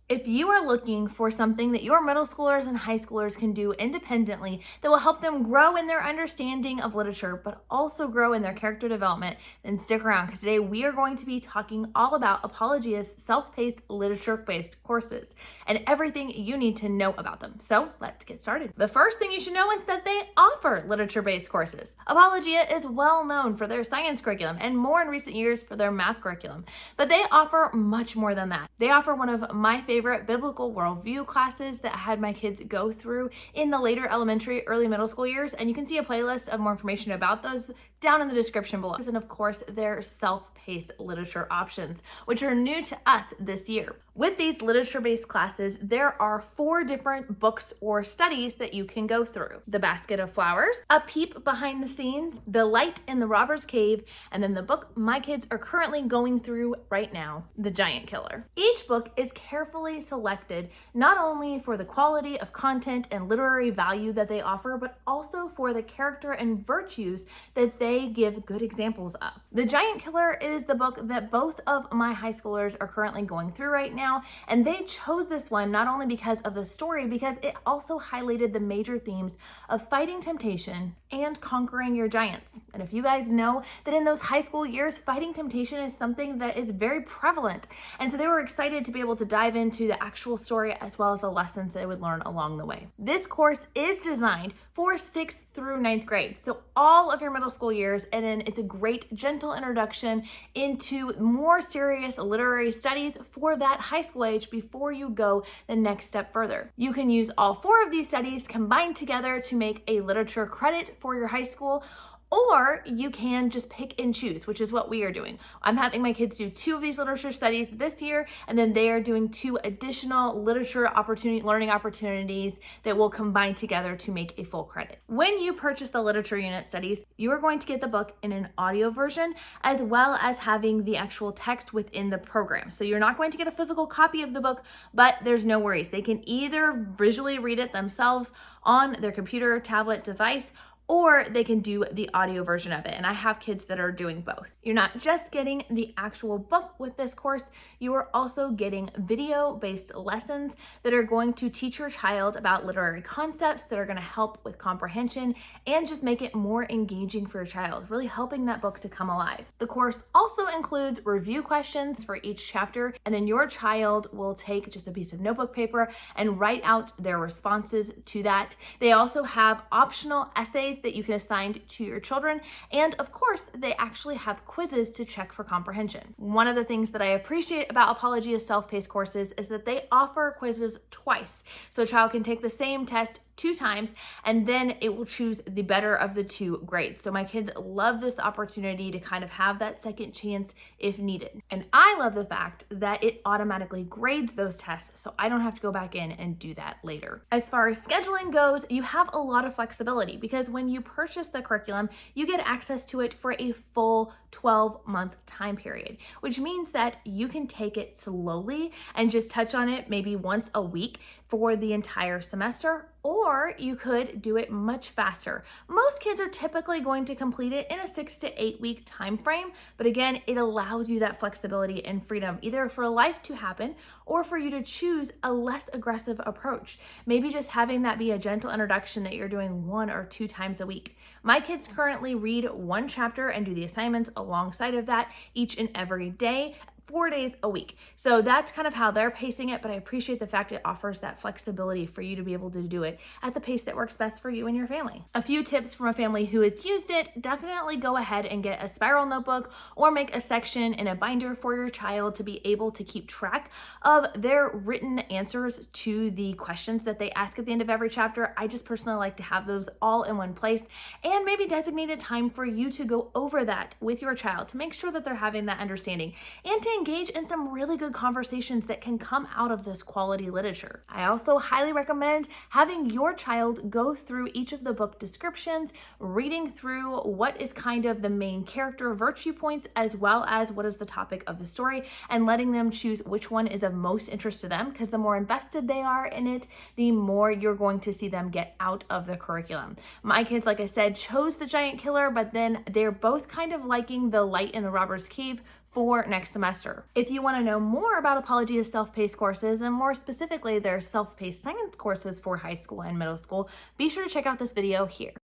If you are looking for something that your middle schoolers and high schoolers can do independently that will help them grow in their understanding of literature, but also grow in their character development, then stick around because today we are going to be talking all about Apologia's self-paced literature-based courses and everything you need to know about them. So let's get started. The first thing you should know is that they offer literature-based courses. Apologia is well known for their science curriculum and more in recent years for their math curriculum, but they offer much more than that. They offer one of my favorite biblical worldview classes that I had my kids go through in the later elementary, early middle school years, and you can see a playlist of more information about those down in the description below. And of course, their self-paced literature options, which are new to us this year. With these literature-based classes, there are 4 different books or studies that you can go through. The Basket of Flowers, A Peep Behind the Scenes, The Light in the Robber's Cave, and then the book my kids are currently going through right now, The Giant Killer. Each book is carefully selected not only for the quality of content and literary value that they offer, but also for the character and virtues that they give good examples of. The Giant Killer is the book that both of my high schoolers are currently going through right now, and they chose this one not only because of the story, because it also highlighted the major themes of fighting temptation and conquering your giants. And if you guys know that in those high school years, fighting temptation is something that is very prevalent. And so they were excited to be able to dive into the actual story as well as the lessons they would learn along the way. This course is designed for 6th through 9th grade, so all of your middle school years, and then it's a great gentle introduction into more serious literary studies for that high school age before you go the next step further. You can use all 4 of these studies combined together to make a literature credit for your high school, or you can just pick and choose, which is what we are doing. I'm having my kids do 2 of these literature studies this year, and then they are doing 2 additional learning opportunities that will combine together to make a full credit. When you purchase the literature unit studies, you are going to get the book in an audio version, as well as having the actual text within the program. So you're not going to get a physical copy of the book, but there's no worries. They can either visually read it themselves on their computer, tablet, device, or they can do the audio version of it. And I have kids that are doing both. You're not just getting the actual book with this course, you are also getting video-based lessons that are going to teach your child about literary concepts that are going to help with comprehension and just make it more engaging for your child, really helping that book to come alive. The course also includes review questions for each chapter, and then your child will take just a piece of notebook paper and write out their responses to that. They also have optional essays that you can assign to your children. And of course, they actually have quizzes to check for comprehension. One of the things that I appreciate about Apologia's self-paced courses is that they offer quizzes twice. So a child can take the same test 2 times, and then it will choose the better of the 2 grades. So my kids love this opportunity to kind of have that second chance if needed. And I love the fact that it automatically grades those tests, so I don't have to go back in and do that later. As far as scheduling goes, you have a lot of flexibility because when you purchase the curriculum, you get access to it for a full 12-month time period, which means that you can take it slowly and just touch on it maybe once a week for the entire semester, or you could do it much faster. Most kids are typically going to complete it in a 6 to 8 week time frame, but again, it allows you that flexibility and freedom, either for life to happen or for you to choose a less aggressive approach. Maybe just having that be a gentle introduction that you're doing 1 or 2 times a week. My kids currently read 1 chapter and do the assignments alongside of that each and every day, 4 days a week. So that's kind of how they're pacing it, but I appreciate the fact it offers that flexibility for you to be able to do it at the pace that works best for you and your family. A few tips from a family who has used it: definitely go ahead and get a spiral notebook or make a section in a binder for your child to be able to keep track of their written answers to the questions that they ask at the end of every chapter. I just personally like to have those all in one place, and maybe designate a time for you to go over that with your child to make sure that they're having that understanding and to engage in some really good conversations that can come out of this quality literature. I also highly recommend having your child go through each of the book descriptions, reading through what is kind of the main character virtue points, as well as what is the topic of the story, and letting them choose which one is of most interest to them, because the more invested they are in it, the more you're going to see them get out of the curriculum. My kids, like I said, chose The Giant Killer, but then they're both kind of liking The Light in the Robber's Cave for next semester. If you want to know more about Apologia's self-paced courses, and more specifically their self-paced science courses for high school and middle school, be sure to check out this video here.